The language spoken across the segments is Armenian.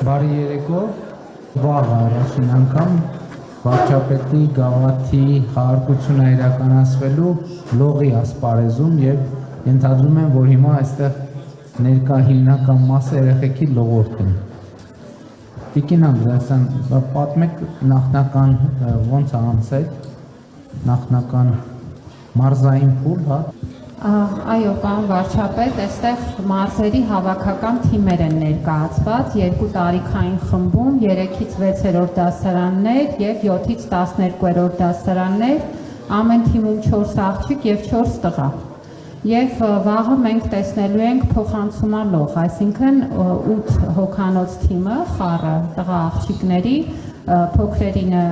Բարի երեկո, վաղ առաջին անգամ վարչապետի գավաթի խաղարկությունը իրականացվելու լողի ասպարեզում եւ ենթադրում եմ, որ հիմա այստեղ ներկա հիմնական մասը երեխեքի լողորդ են։ Տիկին Անդրեասյան, պատմեք նախնական ոնց է անցել, նախնական մարզային փուլ, հա։ Այո, պարոն վարչապետ, այստեղ մարզերի հավաքական թիմեր են ներկայացված, 2 տարիքային խմբում, 3-ից 6-րդ դասարաններ եւ 7-ից 12-րդ դասարաններ, ամեն թիմում 4 աղջիկ եւ 4 տղա։ Եվ վաղը մենք տեսնելու ենք փոխանցումալող, այսինքն 8 հոգանոց թիմը, խառը տղա աղջիկների, փոքրերինը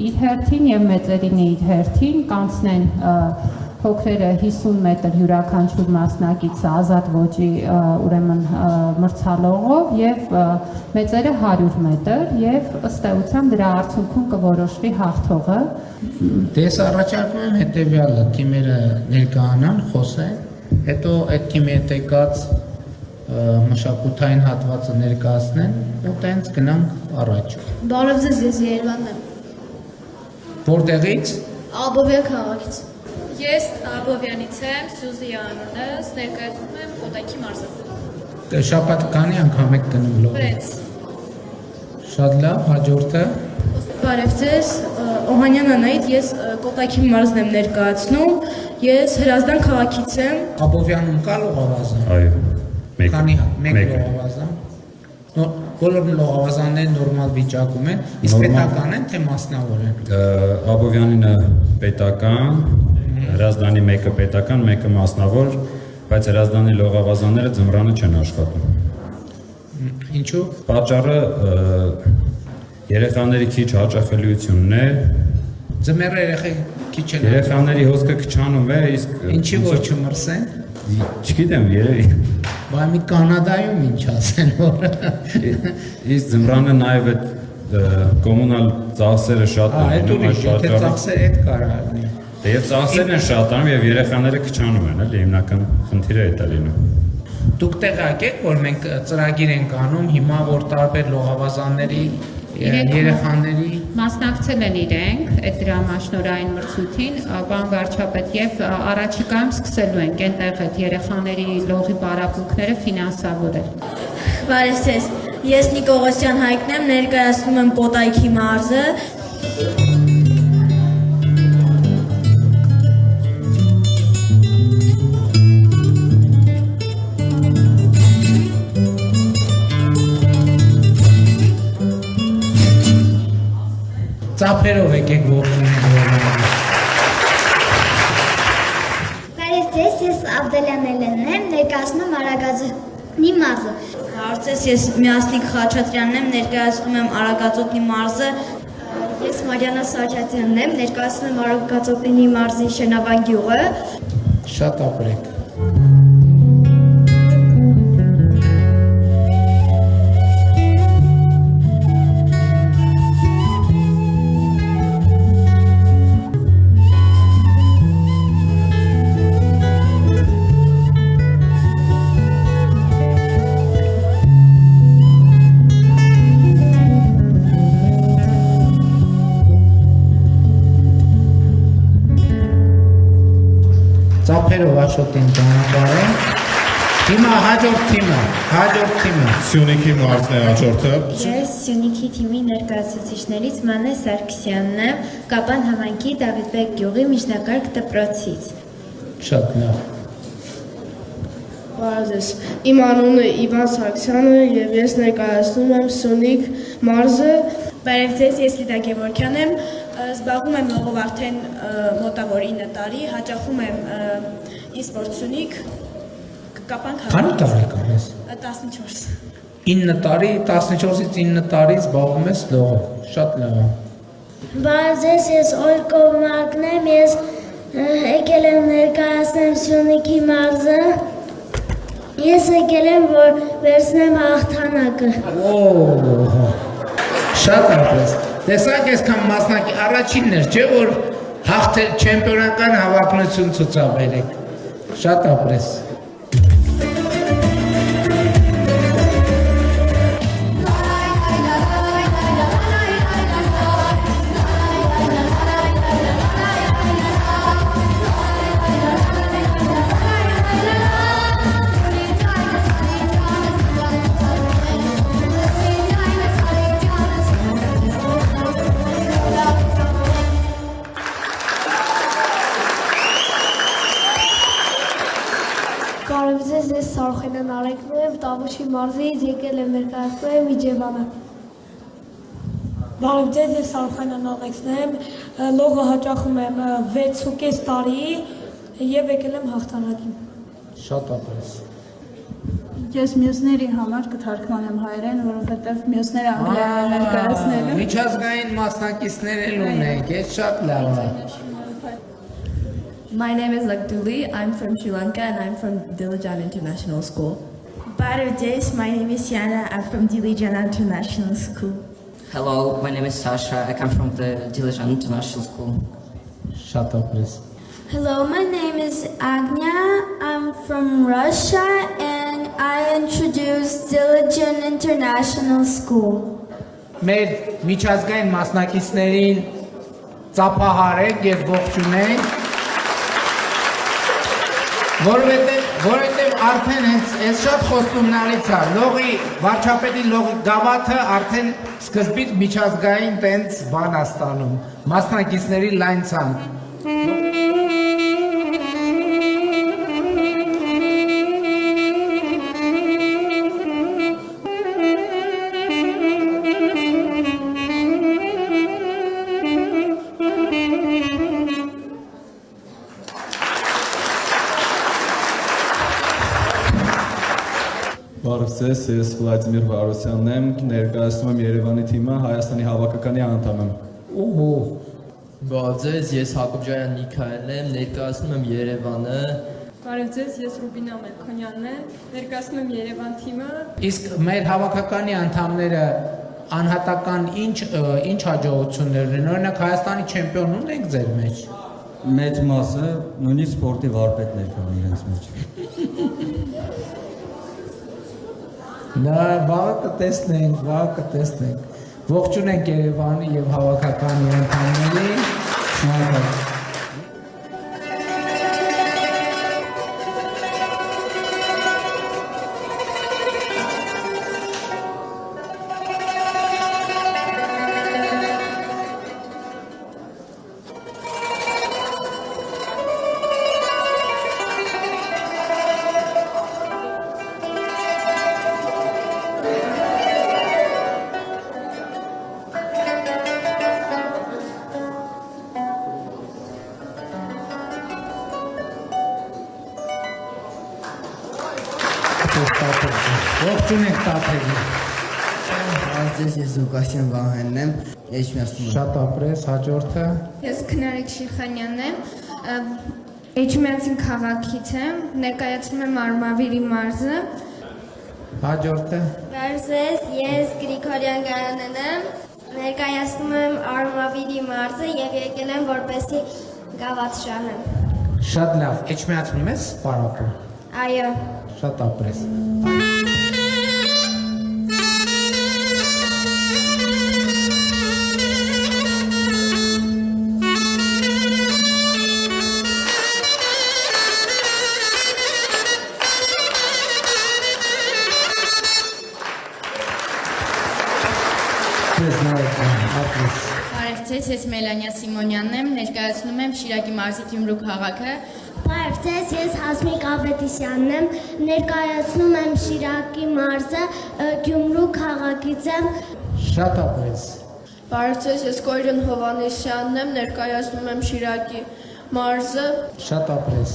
իր հերթին եւ մեծերինը իր հերթին կանցնեն փոքրերը 50 մետր յուրաքանչյուր մասնակիցը ազատ ոճի ուրեմն մրցալողով եւ մեծերը 100 մետր եւ ըստ էության դրա արդյունքում կորոշվի հաղթողը։ Դες առաջարկում եմ հետեւյալը, թիմերը ներկայանան, խոսեն, հետո այդ թիմի հետ եկած մշակութային հատվածը ներկայացնեն ու տենց գնանք առաջ։ Բարև ձեզ, ես Երևանն եմ։ Որտեղից։ Աբովյան քաղաքից։ Ես Աբովյանից եմ, Սյուզի անունս, ներկայացնում եմ Կոտայքի մարզը։ Շաբաթ քանի անգամ եք գնում լողը։ 6։ Շատ լավ, հաջորդը։ Բարև ձեզ, Օհանյան Անահիտ, ես Կոտայքի մարզն եմ ներկայացնում, ես Հրազդան քաղաքից եմ։ Աբովյանում կա լողավազան։ Այո, մեկ։ Քանի մեկ լողավազան։ Բոլոր լողավազանները նորմալ վիճակում են, իսկ պետական են թե մասնավոր են։ Աբովյանինը պետական, Հրազդանի մեկը պետական, մեկը մասնավոր, բայց Հրազդանի լողավազանները ձմռանը չեն աշխատում։ Ինչու՞։ Պատճառը երեխաների քիչ հաճախելիությունն է։ Ձմեռը երեխեք քիչ են։ Երեխաների հոսքը քչանում է, իսկ ինչի որ չմրսեն։ Չգիտեմ, երևի։ Բայց մի Կանադայում ինչ ասեն որ։ Իսկ ձմռանը նաև այդ կոմունալ ծախսերը շատ են։ Այդ ուրիշ, եթե ծախսերը այդ կարա լինի։ Եվ ծախսերն են շատանում եւ երեխաները քչանում են, էլի հիմնական խնդիրը այդ է լինում։ Դուք տեղյակ եք, որ մենք ծրագիր ենք անում հիմա, որ տարբեր լողավազանների երեխաների Մասնակցել են իրենք այդ դրամաշնորհային մրցույթին, պարոն վարչապետ, եւ առաջիկայում սկսելու ենք այնտեղ այդ երեխաների լողի պարապմունքները ֆինանսավորել։ Բարև ձեզ, ես Նիկողոսյան Հայկն եմ, ներկայացնում եմ Կոտայքի մարզը։ ծափերով եկեք ողջունել։ Բարև ձեզ, ես Աբդելյան Էլենն եմ, ներկայացնում եմ Արագածոտնի մարզը։ Բարև ձեզ, ես Միասնիկ Խաչատրյանն եմ, ներկայացնում եմ Արագածոտնի մարզը։ Ես Մարիանա Սահակյանն եմ, ներկայացնում եմ Արագածոտնի մարզի Շենավան գյուղը։ Շատ ապրեք։ Ծափերով Աշոտին ճանապարհեն։ Հիմա հաջորդ թիմը։ Սյունիքի մարզն է հաջորդը։ Ես Սյունիքի թիմի ներկայացուցիչներից Մանե Սարգսյանն եմ, Կապան համայնքի Դավիթբեկ գյուղի միջնակարգ դպրոցից։ Շատ լավ։ Բարև ձեզ, իմ անունը Իվան Սարգսյանը եւ ես ներկայացնում եմ Սյունիք մարզը։ Բարև ձեզ, ես Լիդա Գևորգյան եմ, զբաղվում եմ լողով արդեն մոտավոր 9 տարի, հաճախում եմ e-sport Սյունիք, Կապան Քանի տարեկան ես։ 14։ 9 տարի, 14-ից 9 տարի զբաղվում ես լողով։ Շատ լավ։ Բարև ձեզ, ես Օլկո Մարկն եմ, ես եկել եմ ներկայացնեմ Սյունիքի մարզը։ Ես եկել եմ, որ վերցնեմ հաղթանակը։ Շատ ապրես։ Տեսակ այսքան մասնակի առաջինն էր, չէ՞ որ հաղթել չեմպիոնական հավակնություն ցուցաբերեք։ Շատ ապրես։ Բարև ձեզ, ես Սարխենյան Արեգն եմ, Տավուշի մարզից եկել եմ ներկայացնում եմ Իջևանը։ Բարև ձեզ, ես Սարխենյան Ալեքսն եմ, լողը հաճախում եմ 6.5 տարի եւ եկել եմ հաղթանակին։ Շատ ապրես։ Ես մյուսների համար կթարգմանեմ հայերեն, որովհետև մյուսները անգլերեն են ներկայացնելու։ Միջազգային մասնակիցներ էլ ունենք, ես շատ լավ է։ My name is Lakduli. I'm from Sri Lanka and I'm from Dilijan International School. Բարև ձեզ, my name is Yana, I'm from Dilijan International School։ Hello, my name is Sasha. I come from the Dilijan International School. Շատ ապրես։ Hello, my name is Agnya. I'm from Russia and I introduced Dilijan International School. Մեր միջազգային մասնակիցներին ծափահարեք եւ ողջունենք, որովհետեւ արդեն այս շատ խոստումնալից է, լողի վարչապետի լողի գավաթը արդեն սկզբից միջազգային տենց բան է ստանում, մասնակիցների լայն ցանկ։ Բարև ձեզ, ես Վլադիմիր Վարոսյանն եմ, ներկայացնում եմ Երևանի թիմը, Հայաստանի հավաքականի անդամ եմ։ Օհո։ Բարև ձեզ, ես Հակոբյան Նիկայելն եմ, ներկայացնում եմ Երևանը։ Բարև ձեզ, ես Ռուբինա Մելքոնյանն եմ, ներկայացնում եմ Երևան թիմը։ Իսկ մեր հավաքականի անդամները անհատական ինչ հաջողություններ ունեն, օրինակ Հայաստանի չեմպիոն ունենք ձեր մեջ։ Մեծ մասը նույնիսկ սպորտի վարպետներ կան իրենց մեջ։ Նա վաղը կտեսնենք։ Ողջունենք Երևանի եւ հավաքականի անդամներին։ Շնորհակալ։ Ողջունենք տաթևին։ Ձեզ ես Զուկասյան Վահանն եմ, Էջմիածնում եմ։ Շատ ապրես, հաջորդը։ Ես Քնարիկ Շիխանյանն եմ, Էջմիածին քաղաքից եմ, ներկայացնում եմ Արմավիրի մարզը։ Հաջորդը։ Բարև ձեզ, ես Գրիգորյան Գայանն եմ, ներկայացնում եմ Արմավիրի մարզը եւ եկել եմ որպեսի գավաթ շահեմ։ Շատ լավ, Էջմիածնում ես պարապը։ Այո։ Շատ ապրես։ Բարև ձեզ, ես Մելանիա Սիմոնյանն եմ, ներկայացնում եմ Շիրակի մարզի Գյումրու քաղաքը։ Բարև ձեզ, ես Հասմիկ Ավետիսյանն եմ, ներկայացնում եմ Շիրակի մարզը, Գյումրու քաղաքից եմ։ Շատ ապրես։ Բարև ձեզ, ես Կոյրեն Հովանեսյանն եմ, ներկայացնում եմ Շիրակի մարզը։ Շատ ապրես։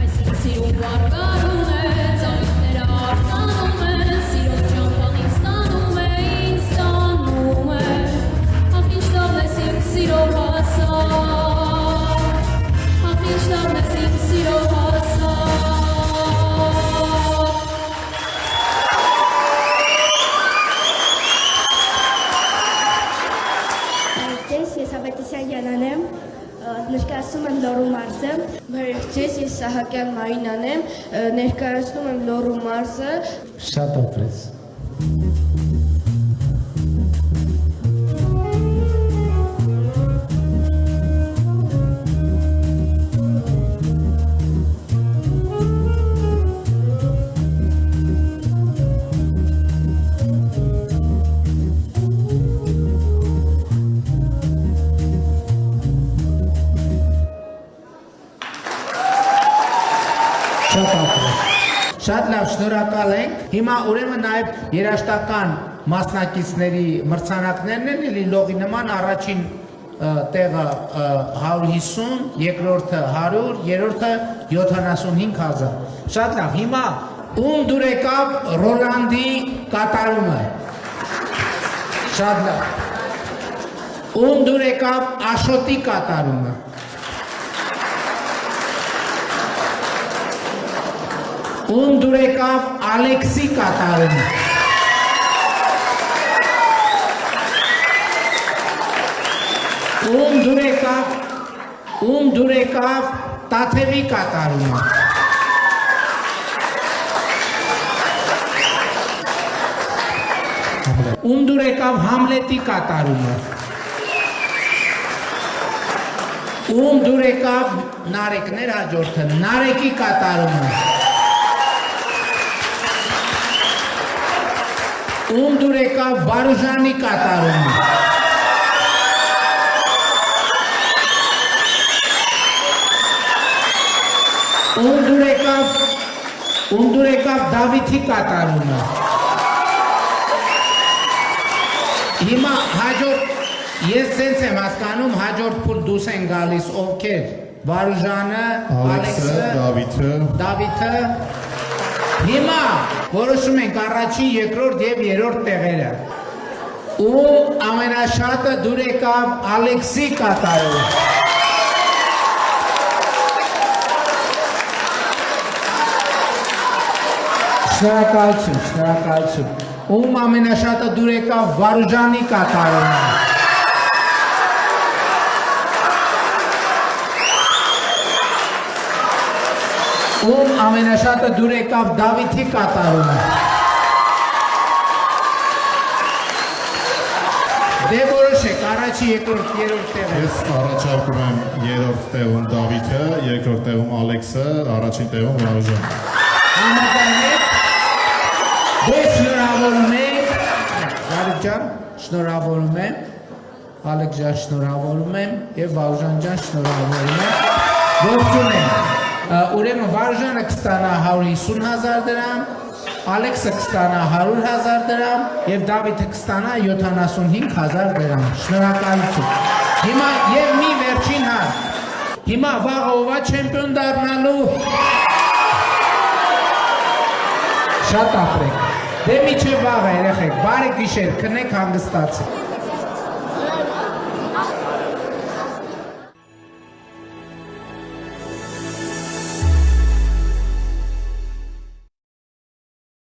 Այսինքն սիրուն վարկարում է, ծանիքները արտանում է, սիրով ճամփանին ստանում է, ինձ ստանում է, ախ ինչ լավն ես իմ սիրով հասար, ախ ինչ լավն ես իմ սիրով հասար։ Ձեզ, ես Ավետիսյան Յանան եմ, ներկայացնում եմ Լոռու մարզը։ Բարև ձեզ, ես Սահակյան Մարինան եմ, ներկայացնում եմ Լոռու մարզը։ Շատ ապրես։ Շատ ապրես։ Շատ լավ, շնորհակալ ենք։ Հիմա ուրեմն նաև երաժշտական մասնակիցների մրցանակներն են, էլի լողի նման առաջին տեղը 150, երկրորդը 100, երրորդը 75,000։ Շատ լավ, հիմա ում դուր եկավ Ռոլանդի կատարումը։ Շատ լավ։ Ում դուր եկավ Աշոտի կատարումը։ Ում դուր եկավ Ալեքսի կատարումը։ Ում դուր եկավ Տաթևի կատարումը։ Ում դուր եկավ Համլետի կատարումը։ Ում դուր եկավ Նարեկներ հաջորդը, Նարեկի կատարումը։ Ում դուր եկավ Վարուժանի կատարումը։ Ում դուր եկավ Դավիթի կատարումը։ Հիմա հաջորդ, ես սենց եմ հասկանում, հաջորդ փուլ դուս են գալիս ովքեր, Վարուժանը, Ալեքսը, Դավիթը, հիմա որոշում ենք առաջին, երկրորդ և երրորդ տեղերը, ում ամենաշատը դուր եկավ Ալեքսի կատարումը։ Շնորհակալություն, շնորհակալություն։ Ում ամենաշատը դուր եկավ Վարուժանի կատարումը։ Ում ամենաշատը դուր եկավ Դավիթի կատարումը։ Դե որոշեք, առաջի, երկրորդ, երրորդ տեղը։ Ես առաջարկում եմ երրորդ տեղում Դավիթը, երկրորդ տեղում Ալեքսը, առաջին տեղում Վարուժանը։ Համաձայն եք։ Դե շնորհավորում ենք, Դավիթ ջան, շնորհավորում եմ, Ալեքս ջան, շնորհավորում եմ և Վարուժան ջան, շնորհավորում եմ, ողջուն եմ, ուրեմն Վարուժանը կստանա 150,000 դրամ, Ալեքսը կստանա 100,000 դրամ և Դավիթը կստանա 75,000 դրամ, շնորհակալություն։ Հիմա և մի վերջին հարց, հիմա վաղը ով է չեմպիոն դառնալու։ Շատ ապրեք, դե միջև վաղը երեխեք, բարի գիշեր, քնեք հանգստացեք։